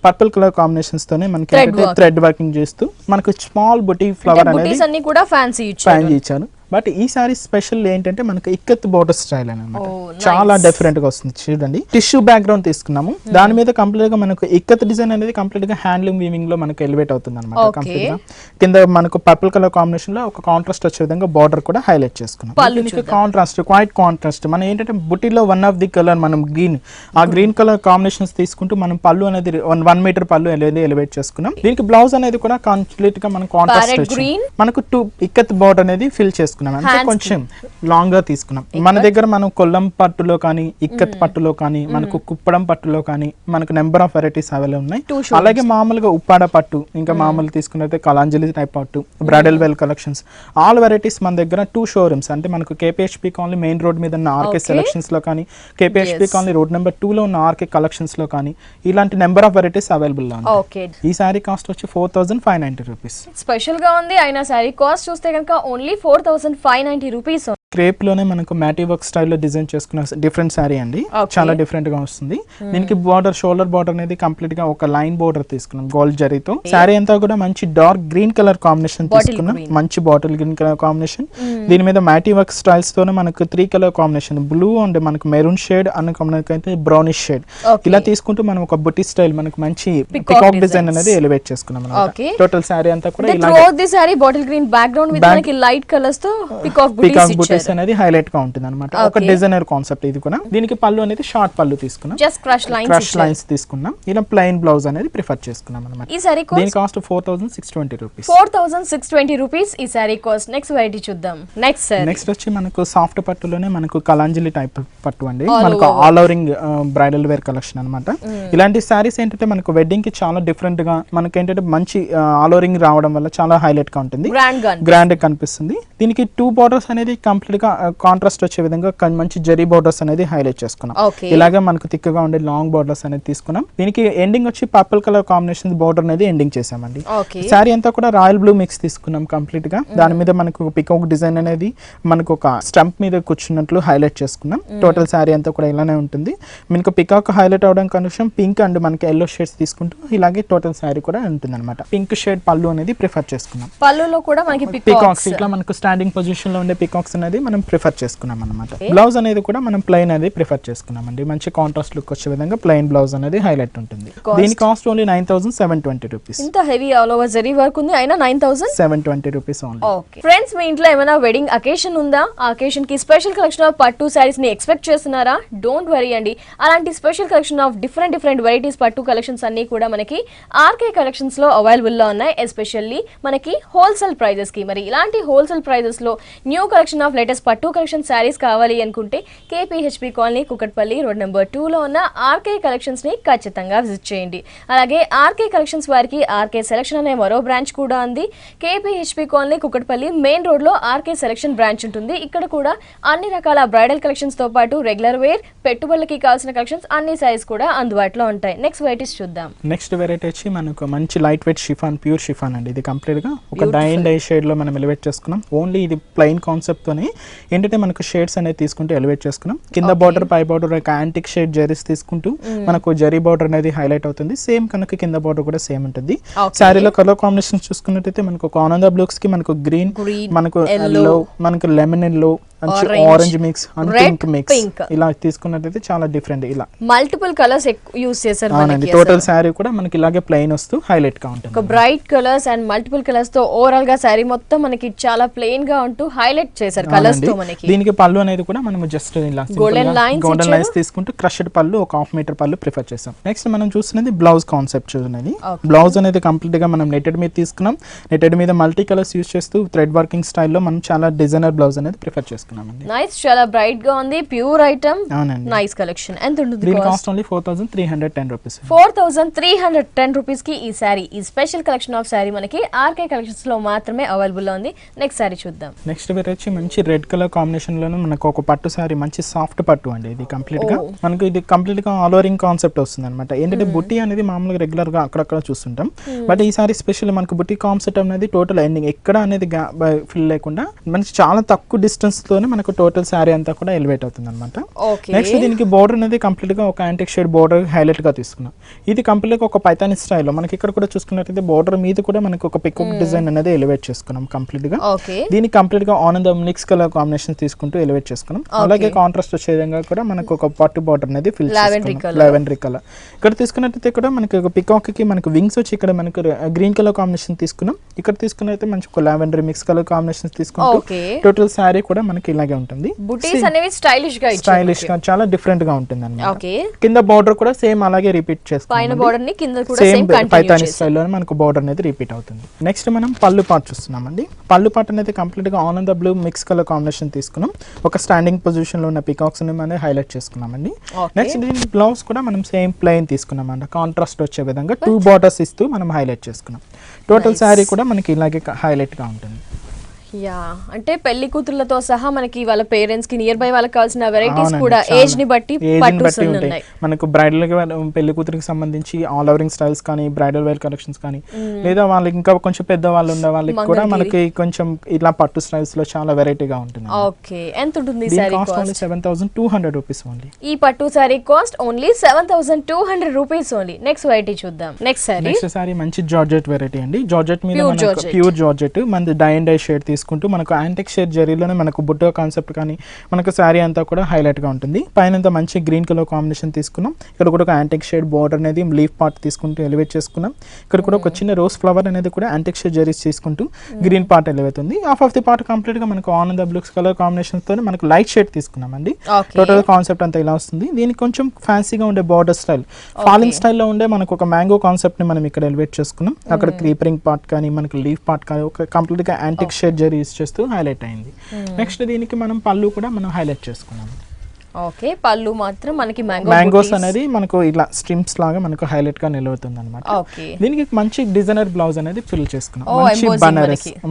పర్పుల్ కలర్ కాంబినేషన్స్ తోనే మనకి థ్రెడ్ వర్కింగ్ చేస్తూ మనకు స్మాల్ బుటీ ఫ్లవర్ అనేది కూడా ఫ్యాన్సీ ఇచ్చారు. బట్ ఈ సారీ స్పెషల్ ఏంటంటే మనకి ఇక్కత్ బోర్డర్ స్టైల్ అనమాట. చాలా డిఫరెంట్ గా వస్తుంది. చూడండి టిష్యూ బ్యాక్గ్రౌండ్ తీసుకున్నాము. దాని మీద కంప్లీట్ గా మనకు ఇక్కత్ డిజైన్ అనేది కంప్లీట్ గా హ్యాండ్లూమ్ వీవింగ్ లో మనకు ఎలివేట్ అవుతుంది అనమాట. కంప్లీట్ గా కింద మనకు పర్పుల్ కలర్ కాంబినేషన్ లో ఒక కాంట్రాస్ట్ వచ్చే విధంగా బార్డర్ కూడా హైలైట్ చేసుకున్నాం. కాంట్రాస్ట్ క్వైట్ కాంట్రాస్ట్ మనం ఏంటంటే బుట్టిలో వన్ ఆఫ్ ది కలర్ మనం గ్రీన్ ఆ గ్రీన్ కలర్ కాంబినేషన్స్ తీసుకుంటూ మనం పళ్ళు అనేది 1 మీటర్ పళ్ళు అనేది ఎలివేట్ చేసుకున్నాం. దీనికి బ్లౌజ్ అనేది కూడా కంప్లీట్ గా మనం కాంట్రాస్ట్ మనకు 2 ఇక్కత్ బార్డర్ అనేది ఫిల్ చేసుకున్నాం. అంటే కొంచెం లాంగ్ గా తీసుకున్నాం. మన దగ్గర మనం కొల్లం పట్టులో కానీ ఇక్కత్ పట్టులో కానీ మనకు కుప్పడం పట్టులో కానీ మనకు నెంబర్ ఆఫ్ వెరైటీస్ అవైలబుల్ ఉన్నాయి. అలాగే మామూలుగా ఉప్పాడ పట్టు ఇంకా మామూలు తీసుకున్నైతే కలాంజలి టైప్ పట్టు, bridal well collections all varieties మన దగ్గర 2 షోరూమ్స్ అంటే మనకు కేపీహెచ్పీ కాలనీ మెయిన్ రోడ్ మీద ఉన్న ఆర్కే సెలెక్షన్స్ లో కానీ కేపీహెచ్పీ కాలనీ రోడ్ నెంబర్ 2 లో ఉన్న ఆర్కే కలెక్షన్స్ లో కానీ ఇలాంటి నెంబర్ ఆఫ్ వెరైటీస్ అవైలబుల్ లో ఉన్నాయి. ఈ సారీ కాస్ట్ వచ్చి 4590 రూపీస్. స్పెషల్ గా ఉంది. అయినా సారీ కాస్ట్ చూస్తే కనుక ఓన్లీ 4590 రూపీస్. క్రేప్ లోనే మనకు మ్యాటీ వర్క్ స్టైల్లో డిజైన్ చేసుకున్న డిఫరెంట్ సారీ అండి. చాలా డిఫరెంట్ గా వస్తుంది. దీనికి బార్డర్ షోల్డర్ బార్డర్ అనేది కంప్లీట్ గా ఒక లైన్ బార్డర్ తీసుకున్నాం గోల్డ్ జరీతో. సారీ అంతా కూడా మంచి డార్క్ గ్రీన్ కలర్ కాంబినేషన్ తీసుకున్నాం. మంచి బాటిల్ గ్రీన్ కలర్ కాంబినేషన్. దీని మీద మ్యాటీ వర్క్ స్టైల్స్ తోనే మనకు 3 కలర్ కాంబినేషన్ బ్లూ అండ్ మనకు మెరూన్ షేడ్ అన్న కాంబినేషన్ అయితే బ్రౌనిష్ షేడ్ ఇలా తీసుకుంటూ మనం ఒక బుట్టి స్టైల్ మనకు మంచి పికాక్ డిజైన్ అనేది ఎలివేట్ చేసుకున్నాం. టోటల్ సారీ అంతా కూడా ఇలా బాటిల్ గ్రీన్ బ్యాక్గ్రౌండ్ విత్ మనకి లైట్ కలర్స్ తో పికాక్ బుటీస్ అనేది హైలైట్ గా ఉంటుంది అనమాట. ఒక డిజైనర్ కాన్సెప్ట్ ఇది కూడా. దీనికి పళ్ళు అనేది షార్ట్ పళ్ళు తీసుకున్నాం. జస్ట్ క్రష్ లైన్స్ తీసుకున్నాం. ఇలా ప్లెయిన్ బ్లౌజ్ అనేది ప్రిఫర్ చేసుకున్నాం అనమాట. ఈ సారీ దీని కాస్ట్ 4620 రూపీస్. 4620 రూపీస్ ఈ సారీ కాస్ట్. నెక్స్ట్ వెరైటీ చూద్దాం. నెక్స్ట్ వచ్చి మనకు సాఫ్ట్ పట్టులోనే మనకు కలాంజలి టైప్ పట్టు అండి. మనకు ఆల్ ఓవరింగ్ బ్రైడల్ వేర్ కలెక్షన్ అనమాట. ఇలాంటి సారీస్ ఏంటంటే మనకు వెడ్డింగ్ కి చాలా డిఫరెంట్ గా మనకి ఏంటంటే మంచి ఆల్ ఓవరింగ్ రావడం వల్ల చాలా హైలైట్ గా ఉంటుంది. గ్రాండ్ గా కనిపిస్తుంది. దీనికి 2 బార్డర్స్ అనేది కంప్లీట్ గా కాంట్రాస్ట్ వచ్చే విధంగా మంచి జరీ బోర్డర్స్ అనేది హైలైట్ చేసుకున్నాం. ఇలాగే మనకు థిక్ గా ఉండే లాంగ్ బోర్డర్స్ అనేది తీసుకున్నాం. దీనికి ఎండింగ్ వచ్చి పర్పుల్ కలర్ కాంబినేషన్ బోర్డర్ అనేది ఎండింగ్ చేసామండి. సారీ అంతా కూడా రాయల్ బ్లూ మిక్స్ తీసుకున్నాం కంప్లీట్ గా. దాని మీద మనకు పికాక్ డిజైన్ అనేది మనకు ఒక స్టంప్ మీద కూర్చున్నట్లు హైలైట్ చేసుకున్నాం. టోటల్ సారీ అంతా కూడా ఇలానే ఉంటుంది. మనకు పికాక్ హైలైట్ అవడం కనుక పింక్ అండ్ మనకి ఎల్లో షేడ్స్ తీసుకుంటూ ఇలాగే టోటల్ సారీ కూడా ఉంటుంది అనమాట. పింక్ షేడ్ పళ్ళు అనేది ప్రిఫర్ చేసుకున్నాం. పళ్ళులో కూడా మనకి పికాక్స్ ఇట్లా మనకు స్టాండింగ్ పొజిషన్ లో ఉండే పికాక్స్ అనేది మనం ప్రిఫర్ చేసుకున్నాం అన్నమాట. బ్లౌజ్ అనేది కూడా మనం ప్లెయిన్ అనేది ప్రిఫర్ చేసుకున్నాం అండి. మంచి కాంట్రాస్ట్ లుక్ వచ్చే విధంగా ప్లెయిన్ బ్లౌజ్ అనేది హైలైట్ ఉంటుంది. దీని కాస్ట్ ఓన్లీ 9720 రూపీస్. ఇంత heavy all over zari work ఉంది అయినా 9720 రూపీస్ ఓన్లీ. ఓకే ఫ్రెండ్స్, మీ ఇంట్లో ఏమైనా వెడ్డింగ్ అకేషన్ ఉందా? ఆ అకేషన్ కి స్పెషల్ కలెక్షన్ ఆఫ్ పట్టు సారీస్ ని ఎక్స్పెక్ట్ చేస్తున్నారా? డోంట్ వరీ అండి. అలాంటి special collection of different varieties పట్టు కలెక్షన్స్ అన్ని కూడా మనకి ఆర్కే కలెక్షన్స్ లో అవైలబుల్ లో ఉన్నాయి. ఎస్పెషల్లీ మనకి హోల్సేల్ ప్రైజెస్ కి. మరి ఇలాంటి హోల్సేల్ ప్రైజెస్ లో న్యూ కలెక్షన్ ఆఫ్ లేటెస్ట్ పట్టు కలెక్షన్ సారీస్ కావాలి అనుకుంటే KPHP colony Kukatpally road number 2 లో ఉన్న ఆర్కే కలెక్షన్స్ ని ఖచ్చితంగా విజిట్ చేయండి. అలాగే ఆర్కే కలెక్షన్స్ వారికి ఆర్కే సెలెక్షన్ అనే మరో బ్రాంచ్ కూడా ఉంది. KPHB colony Kukatpally main road లో ఆర్కే సెలెక్షన్ బ్రాంచ్ ఉంటుంది. ఇక్కడ కూడా అన్ని రకాల బ్రైడల్ కలెక్షన్స్ తో పాటు రెగ్యులర్ వేర్ పెట్టుబడులకి కావాల్సిన కలెక్షన్స్ అన్ని సైజ్ కూడా అందుబాటులో ఉంటాయి. నెక్స్ట్ వెరైటీస్ చూద్దాం. నెక్స్ట్ వెరైటీ వచ్చి మనకు మంచి light weight chiffon, pure chiffon అండి. ఇది కంప్లీట్ గా ఒక డై అండ్ డై షేడ్ లో మనం ఎలివేట్ చేసుకున్నాం. ఓన్లీ ఇది ప్లెయిన్ కాన్సెప్ట్ తోనే ఏంటంటే మనకు షేడ్స్ అనేది తీసుకుంటూ ఎలివేట్ చేసుకున్నాం. కింద బార్డర్ పై బార్డర్ యాంటిక్ షేడ్ జరీస్ తీసుకుంటూ మనకు జరీ బార్డర్ అనేది హైలైట్ అవుతుంది. సేమ్ కనుక కింద బార్డర్ కూడా సేమ్ ఉంటుంది. శారీలో కలర్ కాంబినేషన్ చూసుకున్నట్టయితే మనకు ఆనంద బ్లూక్స్ కి మనకు గ్రీన్, మనకు ఎల్లో, మనకు లెమన్ ఎల్లో, మంచి orange mix and pink mix ఇలా తీసుకున్నట్టయితే చాలా డిఫరెంట్. ఇలా మల్టిపుల్ కలర్స్ యూస్ చేశారు. అవునండి, టోటల్ శారీ కూడా మనకి ఇలాగే ప్లెయిన్ వస్తూ హైలైట్ గా ఉంటుంది. ఒక bright colours and multiple colours తో ఓవరాల్ గా శారీ మొత్తం మనకి చాలా ప్లెయిన్ గా ఉంటూ హైలైట్ చేశారు కలర్స్ తో. మనకి దీనికి పళ్ళు అనేది కూడా మనం జస్ట్ ఇలా గోల్డెన్ లైన్స్ తీసుకుంటూ క్రష్డ్ పళ్ళు ఒక 1/2 మీటర్ పళ్ళు ప్రిఫర్ చేసాం. నెక్స్ట్ మనం చూస్తున్నది బ్లౌజ్ కాన్సెప్ట్ చూడండి. బ్లౌజ్ అనేది కంప్లీట్ గా మనం నెటెడ్ మీద తీసుకున్నాం. నెటెడ్ మీద మల్టీ కలర్స్ యూస్ చేస్తూ థ్రెడ్ వర్కింగ్ స్టైల్లో మనం చాలా డిజైనర్ బ్లౌజ్ అనేది ప్రిఫర్ చేసుకున్నామండి. నైస్, చాలా బ్రైట్ గా ఉంది, ప్యూర్ ఐటమ్. అవునండి, నైస్ కలెక్షన్. ఎంత ఉంటుంది? దీని కాస్ట్ ఓన్లీ 4310 రూపీస్. 4310 రూపీస్ కి ఈ సారీ, ఈ స్పెషల్ కలెక్షన్ ఆఫ్ సారీ మనకి ఆర్కే కలెక్షన్స్ లో మాత్రమే అవైలబుల్ లో ఉంది. నెక్స్ట్ సారీ చూద్దాం. నెక్స్ట్ వచ్చి మంచి రెడ్ కలర్ కాంబినేషన్ లోనే మనకు ఒక పట్టు సారీ, మంచి సాఫ్ట్ పట్టు అండి. ఇది కంప్లీట్ గా మనకు ఇది కంప్లీట్ గా ఆల్ ఓవరింగ్ కాన్సెప్ట్ వస్తుంది అనమాట. ఏంటంటే బుట్టి అనేది మామూలుగా రెగ్యులర్ గా అక్కడక్కడ చూస్తుంటాం, బట్ ఈ సారీ స్పెషల్ మనకు బుట్టి కాన్సెప్ట్ అనేది టోటల్ ఎండింగ్ ఎక్కడ అనేది ఫిల్ లేకుండా మనకి చాలా తక్కువ డిస్టెన్స్ తోనే మనకు టోటల్ సారీ అంతా కూడా ఎలివేట్ అవుతుంది అనమాట. నెక్స్ట్ దీనికి బోర్డర్ అనేది కంప్లీట్ గా ఒక యాంటిక్ షేడ్ బోర్డర్ హైలైట్ గా తీసుకున్నాం. ఇది కంప్లీట్ గా ఒక పైతాని స్టైల్లో మనకి ఇక్కడ కూడా చూసుకున్నట్టయితే బోర్డర్ మీద కూడా మనకి ఒక పికాక్ డిజైన్ అనేది ఎలివేట్ చేసుకున్నాం కంప్లీట్ గా. దీన్ని కంప్లీట్ గా ఆనందం మిక్స్ కలర్ కాంబినేషన్ తీసుకుంటూ ఎలివేట్ చేసుకున్నాం. అలాగే కాంట్రాస్ట్ వచ్చే విధంగా కూడా మనకు ఒక పట్టు బోర్డర్ అనేది ఫిల్ చేసుకున్నాం, లావెండరీ కలర్. ఇక్కడ తీసుకున్నట్టయితే కూడా మనకి ఒక పికాక్ కి మనకు వింగ్స్ వచ్చి ఇక్కడ మనకు గ్రీన్ కలర్ కాంబినేషన్ తీసుకున్నాం. ఇక్కడ తీసుకున్నైతే మంచి ఒక లావెండరీ మిక్స్ కలర్ కాంబినేషన్ తీసుకుంటూ టోటల్ సారీ కూడా మనకి ఇలాగే ఉంటుంది. స్టైలిష్ గా చాలా డిఫరెంట్ గా ఉంటుంది అన్నమాట. కింద బోర్డర్ కూడా సేమ్ అలాగే రిపీట్ చేస్తాం. సేమ్ పైతాని స్టైల్లో మనకు బోర్డర్ అనేది రిపీట్ అవుతుంది. నెక్స్ట్ మనం పళ్ళు పార్ట్ చూస్తున్నామండి. పళ్ళు పార్ట్ అనేది కంప్లీట్ గా ఆనంద బ్లూ మిక్స్ కలర్ కాంబినేషన్ తీసుకున్నాం. ఒక స్టాండింగ్ పొజిషన్ లో ఉన్న పికాక్స్ అనేది హైలైట్ చేసుకున్నామండి. నెక్స్ట్ దీని బ్లౌజ్ కూడా మనం సేమ్ ప్లెయిన్ తీసుకున్నాం అండి. కాంట్రాస్ట్ వచ్చే విధంగా 2 బార్డర్స్ ఇస్తూ మనం హైలైట్ చేసుకున్నాం. టోటల్ శారీ కూడా మనకి ఇలాగే హైలైట్ గా ఉంటుంది. యా, అంటే పెళ్లి కూతుర్లతో సహా మనకి వాళ్ళ పేరెంట్స్ కి నియర్ బై వాళ్ళకి కావాల్సిన వెరైటీస్ కూడా ఏజ్ ని బట్టి ఉంటాయి. మనకు బ్రైడల్ పెళ్లి కూతురికి సంబంధించి ఆల్ ఓవరింగ్ స్టైల్స్ కానీ బ్రైడల్ వేర్ కలెక్షన్స్ కానీ లేదా వాళ్ళకి ఇంకా కొంచెం పెద్ద వాళ్ళు ఉన్న వాళ్ళకి కూడా మనకి కొంచెం ఇలా పట్టు స్టైల్స్ లో చాలా వెరైటీగా ఉంటుంది. ఓకే, ఎంత ఉంటుంది sorry cost? Only 7200 rupees only. ఈ పట్టు sorry cost only 7200 rupees only. Next variety చూద్దాం. నెక్స్ట్ సారీ మంచి జార్జెట్ వెరైటీ అండి. జార్జెట్ మీద ప్యూర్ జార్జెట్ మన డై అండ్ డై షేడ్ తీసుకుంటూ మనకు యాంటిక్ షేడ్ జరీలోనే మనకు బుట్ట కాన్సెప్ట్ కానీ మనకు శారీ అంతా కూడా హైలైట్ గా ఉంటుంది. పైన మంచి గ్రీన్ కలర్ కాంబినేషన్ తీసుకున్నాం. ఇక్కడ కూడా ఒక యాంటిక్ షేడ్ బోర్డర్ అనేది లీఫ్ పార్ట్ తీసుకుంటూ ఎలివేట్ చేసుకున్నాం. ఇక్కడ కూడా ఒక చిన్న రోజ్ ఫ్లవర్ అనేది కూడా యాంటిక్ షేడ్ జరీస్ తీసుకుంటూ గ్రీన్ పార్ట్ ఎలివేట్ ఉంది. Half of the part complete గా మనకు ఆనంద బ్లూ కలర్ కాంబినేషన్ తో మనకు లైట్ షేడ్ తీసుకున్నామండి. టోటల్ కాన్సెప్ట్ అంతా ఇలా వస్తుంది. దీనికి కొంచెం ఫ్యాన్సీగా ఉండే బోర్డర్ స్టైల్, ఫాలింగ్ స్టైల్లో ఉండే మనకు ఒక మ్యాంగో కాన్సెప్ట్ ని మనం ఇక్కడ ఎలివేట్ చేసుకున్నాం. అక్కడ క్రీపరింగ్ పార్ట్ కానీ మనకు లీఫ్ పార్ట్ కానీ ఒక కంప్లీట్ గా యాంటిక్ షేడ్ జరీ యూస్ చేస్తూ హైలైట్ అయింది. నెక్స్ట్ దీనికి మనం పళ్ళు కూడా మనం హైలైట్ చేసుకున్నాం. ఓకే, పళ్ళు మాత్రం మనకి మ్యాంగోస్ అనేది మనకు ఇలా స్ట్రిమ్స్ లాగా మనకు హైలైట్ గా నిలవుతుంది అనమాట. దీనికి మంచి డిజైనర్ బ్లౌజ్ అనేది ఫిల్ చేసుకున్నాం.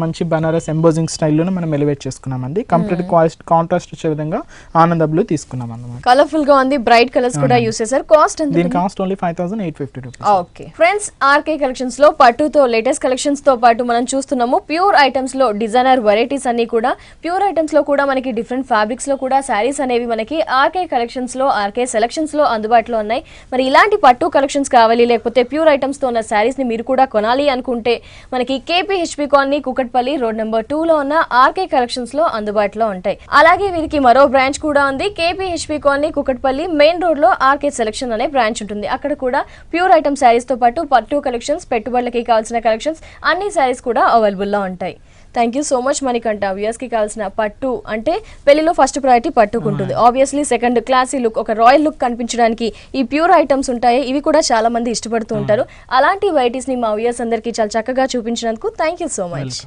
మంచి బనారస్ ఎంబోజింగ్ స్టైల్లోనే మనం ఎలివేట్ చేసుకున్నాం అండి. కంప్లీట్ కాంట్రాస్ట్ వచ్చే విధంగా ఆనంద బ్లూ తీసుకున్నాం అన్నమాట. కలర్ఫుల్ గా ఉంది, బ్రైట్ కలర్స్ కూడా యూస్ చేశారు. కాస్ట్ ఎంత? దీని cost only 5850 rupees. Okay friends, RK collections లో పట్టుతో లేటెస్ట్ కలెక్షన్స్ తో పాటు మనం చూస్తున్నాము ప్యూర్ ఐటమ్స్ లో డిజైనర్ వెరైటీస్ అన్ని కూడా, ప్యూర్ ఐటమ్స్ లో కూడా మనకి డిఫరెంట్ ఫ్యాబ్రిక్స్ లో కూడా శారీస్ అనేవి మనకి ఆర్కే కలెక్షన్స్ లో ఆర్కే సెలెక్షన్స్ లో అందుబాటులో ఉన్నాయి. మరి ఇలాంటి పట్టు కలెక్షన్స్ కావాలి లేకపోతే ప్యూర్ ఐటమ్స్ తో ఉన్న శారీస్ ని మీరు కూడా కొనాలి అనుకుంటే మనకి KPHP colony Kukatpally road number 2 లో ఉన్న ఆర్కే కలెక్షన్స్ లో అందుబాటులో ఉంటాయి. అలాగే వీరికి మరో బ్రాంచ్ కూడా ఉంది. KPHB colony Kukatpally main road లో ఆర్కే సెలెక్షన్ అనే బ్రాంచ్ ఉంటుంది. అక్కడ కూడా ప్యూర్ ఐటమ్ శారీస్ తో పాటు పట్టు కలెక్షన్స్, పెట్టుబడులకి కావాల్సిన కలెక్షన్స్ అన్ని శారీస్ కూడా అవైలబుల్ లో ఉంటాయి. Thank you so much Manikanta. Viewers కి కావాల్సిన పట్టు అంటే పెళ్లిలో ఫస్ట్ ప్రయారిటీ పట్టుకుంటుంది. ఆబ్వియస్లీ సెకండ్ క్లాసీ లుక్, ఒక రాయల్ లుక్ కనిపించడానికి ఈ ప్యూర్ ఐటమ్స్ ఉంటాయి. ఇవి కూడా చాలా మంది ఇష్టపడుతూ ఉంటారు. అలాంటి వెరైటీస్ ని మా వ్యూయర్స్ అందరికీ చాలా చక్కగా చూపించినందుకు thank you so much.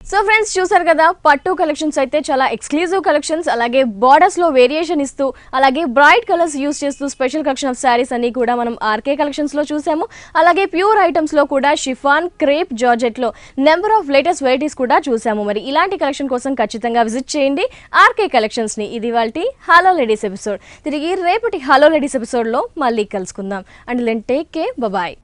So friends చూసారు కదా, పట్టు కలెక్షన్స్ అయితే చాలా ఎక్స్క్లూజివ్ కలెక్షన్స్, అలాగే బార్డర్స్ లో వేరియేషన్ ఇస్తూ అలాగే బ్రైట్ కలర్స్ యూస్ చేస్తూ స్పెషల్ కలెక్షన్ ఆఫ్ శారీస్ అన్ని కూడా మనం ఆర్కే కలెక్షన్స్ లో చూసాము. అలాగే ప్యూర్ ఐటమ్స్ లో కూడా షిఫాన్, క్రేప్, జార్జెట్ లో నెంబర్ ఆఫ్ లేటెస్ట్ వెరైటీస్ కూడా చూసాము. మరి ఇలాంటి కలెక్షన్ కోసం ఖచ్చితంగా విజిట్ చేయండి ఆర్కే కలెక్షన్స్ ని. ఇది వాళ్ళ హలో లేడీస్ ఎపిసోడ్. తిరిగి రేపటి హలో లేడీస్ ఎపిసోడ్ లో మళ్ళీ కలుసుకుందాం. And take care, bye.